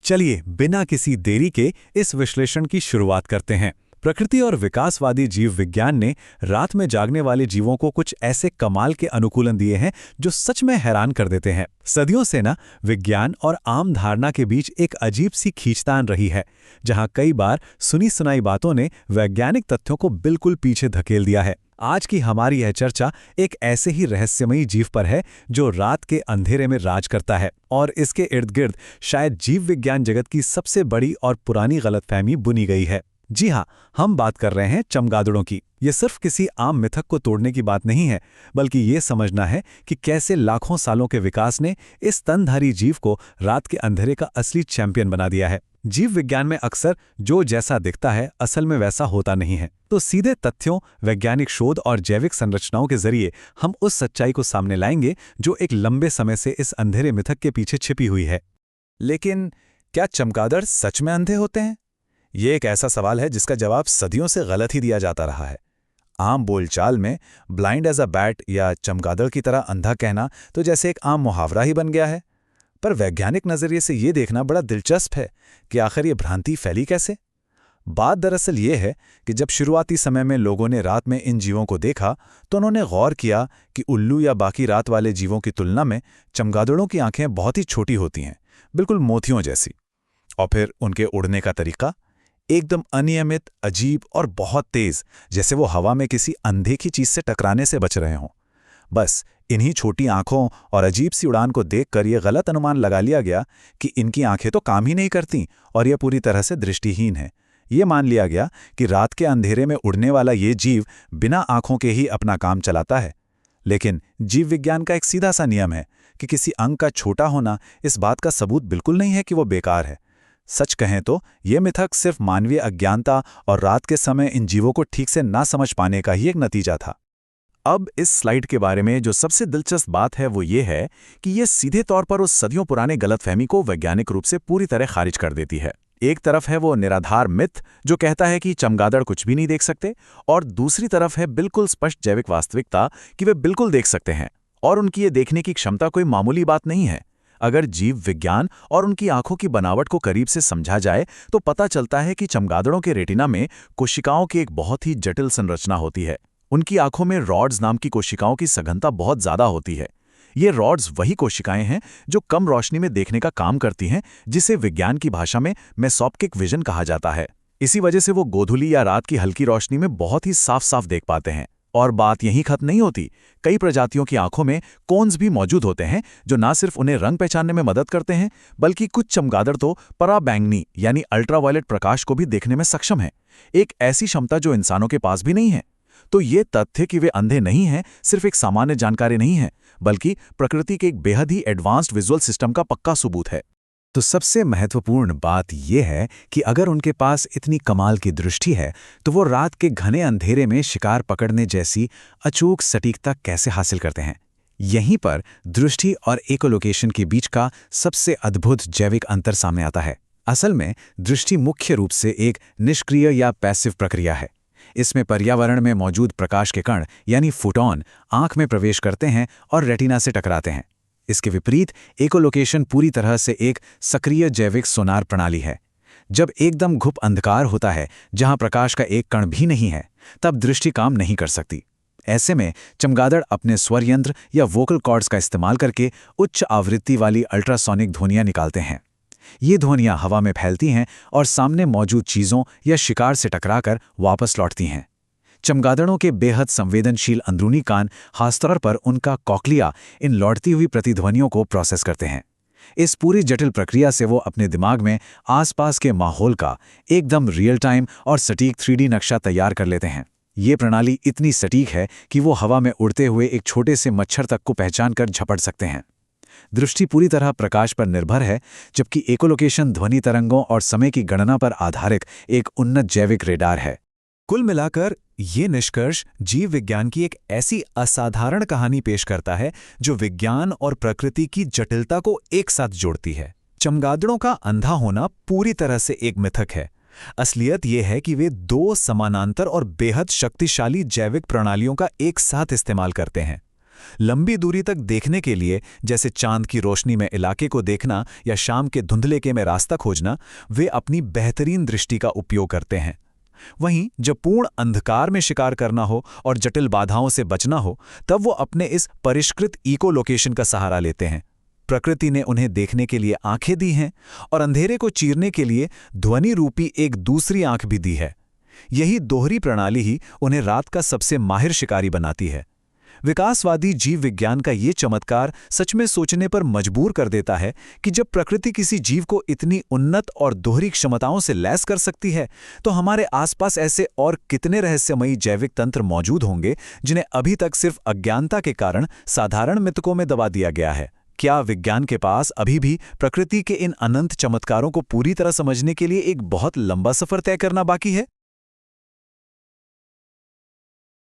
चलिए बिना किसी देरी के इस विश्लेषण की शुरुआत करते हैं। प्रकृति और विकासवादी जीव विज्ञान ने रात में जागने वाले जीवों को कुछ ऐसे कमाल के अनुकूलन दिए हैं जो सच में हैरान कर देते हैं। सदियों से ना विज्ञान और आम धारणा के बीच एक अजीब सी खींचतान रही है, जहां कई बार सुनी सुनाई बातों ने वैज्ञानिक तथ्यों को बिल्कुल पीछे धकेल दिया है। आज की हमारी यह चर्चा एक ऐसे ही रहस्यमयी जीव पर है जो रात के अंधेरे में राज करता है, और इसके इर्द गिर्द शायद जीव विज्ञान जगत की सबसे बड़ी और पुरानी गलतफहमी बुनी गई है। जी हाँ, हम बात कर रहे हैं चमगादड़ों की। ये सिर्फ किसी आम मिथक को तोड़ने की बात नहीं है, बल्कि ये समझना है कि कैसे लाखों सालों के विकास ने इस स्तनधारी जीव को रात के अंधेरे का असली चैंपियन बना दिया है। जीव विज्ञान में अक्सर जो जैसा दिखता है असल में वैसा होता नहीं है। तो सीधे तथ्यों, वैज्ञानिक शोध और जैविक संरचनाओं के जरिए हम उस सच्चाई को सामने लाएंगे जो एक लंबे समय से इस अंधेरे मिथक के पीछे छिपी हुई है। लेकिन क्या चमगादड़ सच में अंधे होते हैं? ये एक ऐसा सवाल है जिसका जवाब सदियों से गलत ही दिया जाता रहा है। आम बोलचाल में ब्लाइंड एज अ बैट या चमगादड़ की तरह अंधा कहना तो जैसे एक आम मुहावरा ही बन गया है। पर वैज्ञानिक नजरिए से ये देखना बड़ा दिलचस्प है कि आखिर ये भ्रांति फैली कैसे। बात दरअसल ये है कि जब शुरुआती समय में लोगों ने रात में इन जीवों को देखा तो उन्होंने गौर किया कि उल्लू या बाकी रात वाले जीवों की तुलना में चमगादड़ों की आंखें बहुत ही छोटी होती हैं, बिल्कुल मोतियों जैसी। और फिर उनके उड़ने का तरीका एकदम अनियमित, अजीब और बहुत तेज, जैसे वो हवा में किसी अनदेखी चीज से टकराने से बच रहे हों। बस इन्हीं छोटी आंखों और अजीब सी उड़ान को देखकर यह गलत अनुमान लगा लिया गया कि इनकी आंखें तो काम ही नहीं करती और यह पूरी तरह से दृष्टिहीन है। ये मान लिया गया कि रात के अंधेरे में उड़ने वाला ये जीव बिना आंखों के ही अपना काम चलाता है। लेकिन जीव विज्ञान का एक सीधा सा नियम है कि किसी अंग का छोटा होना इस बात का सबूत बिल्कुल नहीं है कि वो बेकार है। सच कहें तो ये मिथक सिर्फ मानवीय अज्ञानता और रात के समय इन जीवों को ठीक से ना समझ पाने का ही एक नतीजा था। अब इस स्लाइड के बारे में जो सबसे दिलचस्प बात है वो ये है कि ये सीधे तौर पर उस सदियों पुराने गलतफहमी को वैज्ञानिक रूप से पूरी तरह खारिज कर देती है। एक तरफ है वो निराधार मिथ जो कहता है कि चमगादड़ कुछ भी नहीं देख सकते, और दूसरी तरफ है बिल्कुल स्पष्ट जैविक वास्तविकता कि वे बिल्कुल देख सकते हैं, और उनकी ये देखने की क्षमता कोई मामूली बात नहीं है। अगर जीव विज्ञान और उनकी आंखों की बनावट को करीब से समझा जाए तो पता चलता है कि चमगादड़ों के रेटिना में कोशिकाओं की एक बहुत ही जटिल संरचना होती है। उनकी आंखों में रॉड्स नाम की कोशिकाओं की सघनता बहुत ज्यादा होती है। ये रॉड्स वही कोशिकाएं हैं जो कम रोशनी में देखने का काम करती हैं, जिसे विज्ञान की भाषा में मेसोप्टिक विजन कहा जाता है। इसी वजह से वो गोधूली या रात की हल्की रोशनी में बहुत ही साफ साफ देख पाते हैं। और बात यहीं खत्म नहीं होती। कई प्रजातियों की आंखों में कोन्स भी मौजूद होते हैं जो न सिर्फ उन्हें रंग पहचानने में मदद करते हैं, बल्कि कुछ चमगादड़ तो पराबैंगनी यानी अल्ट्रावायलेट प्रकाश को भी देखने में सक्षम है, एक ऐसी क्षमता जो इंसानों के पास भी नहीं है। तो ये तथ्य कि वे अंधे नहीं हैं सिर्फ एक सामान्य जानकारी नहीं है, बल्कि प्रकृति के एक बेहद ही एडवांस्ड विजुअल सिस्टम का पक्का सबूत है। तो सबसे महत्वपूर्ण बात यह है कि अगर उनके पास इतनी कमाल की दृष्टि है तो वो रात के घने अंधेरे में शिकार पकड़ने जैसी अचूक सटीकता कैसे हासिल करते हैं। यहीं पर दृष्टि और इकोलोकेशन के बीच का सबसे अद्भुत जैविक अंतर सामने आता है। असल में दृष्टि मुख्य रूप से एक निष्क्रिय या पैसिव प्रक्रिया है। इसमें पर्यावरण में मौजूद प्रकाश के कण यानी फोटॉन आंख में प्रवेश करते हैं और रेटिना से टकराते हैं। इसके विपरीत इकोलोकेशन पूरी तरह से एक सक्रिय जैविक सोनार प्रणाली है। जब एकदम घुप अंधकार होता है, जहां प्रकाश का एक कण भी नहीं है, तब दृष्टि काम नहीं कर सकती। ऐसे में चमगादड़ अपने स्वर यंत्र या वोकल कॉर्ड्स का इस्तेमाल करके उच्च आवृत्ति वाली अल्ट्रासोनिक ध्वनियां निकालते हैं। ये ध्वनियां हवा में फैलती हैं और सामने मौजूद चीजों या शिकार से टकराकर वापस लौटती हैं। चमगादड़ों के बेहद संवेदनशील अंदरूनी कान, खासतौर पर उनका कॉक्लिया, इन लौटती हुई प्रतिध्वनियों को प्रोसेस करते हैं। इस पूरी जटिल प्रक्रिया से वो अपने दिमाग में आसपास के माहौल का एकदम रियल टाइम और सटीक 3D नक्शा तैयार कर लेते हैं। ये प्रणाली इतनी सटीक है कि वो हवा में उड़ते हुए एक छोटे से मच्छर तक को पहचान कर झपट सकते हैं। दृष्टि पूरी तरह प्रकाश पर निर्भर है, जबकि इकोलोकेशन ध्वनि तरंगों और समय की गणना पर आधारित एक उन्नत जैविक रेडार है। कुल मिलाकर ये निष्कर्ष जीव विज्ञान की एक ऐसी असाधारण कहानी पेश करता है जो विज्ञान और प्रकृति की जटिलता को एक साथ जोड़ती है। चमगादड़ों का अंधा होना पूरी तरह से एक मिथक है। असलियत यह है कि वे दो समानांतर और बेहद शक्तिशाली जैविक प्रणालियों का एक साथ इस्तेमाल करते हैं। लंबी दूरी तक देखने के लिए, जैसे चांद की रोशनी में इलाके को देखना या शाम के धुंधलेके में रास्ता खोजना, वे अपनी बेहतरीन दृष्टि का उपयोग करते हैं। वहीं जब पूर्ण अंधकार में शिकार करना हो और जटिल बाधाओं से बचना हो, तब वो अपने इस परिष्कृत इको लोकेशन का सहारा लेते हैं। प्रकृति ने उन्हें देखने के लिए आंखें दी हैं और अंधेरे को चीरने के लिए ध्वनि रूपी एक दूसरी आंख भी दी है। यही दोहरी प्रणाली ही उन्हें रात का सबसे माहिर शिकारी बनाती है। विकासवादी जीव विज्ञान का ये चमत्कार सच में सोचने पर मजबूर कर देता है कि जब प्रकृति किसी जीव को इतनी उन्नत और दोहरी क्षमताओं से लैस कर सकती है, तो हमारे आसपास ऐसे और कितने रहस्यमयी जैविक तंत्र मौजूद होंगे जिन्हें अभी तक सिर्फ अज्ञानता के कारण साधारण मितकों में दबा दिया गया है। क्या विज्ञान के पास अभी भी प्रकृति के इन अनंत चमत्कारों को पूरी तरह समझने के लिए एक बहुत लंबा सफर तय करना बाकी है?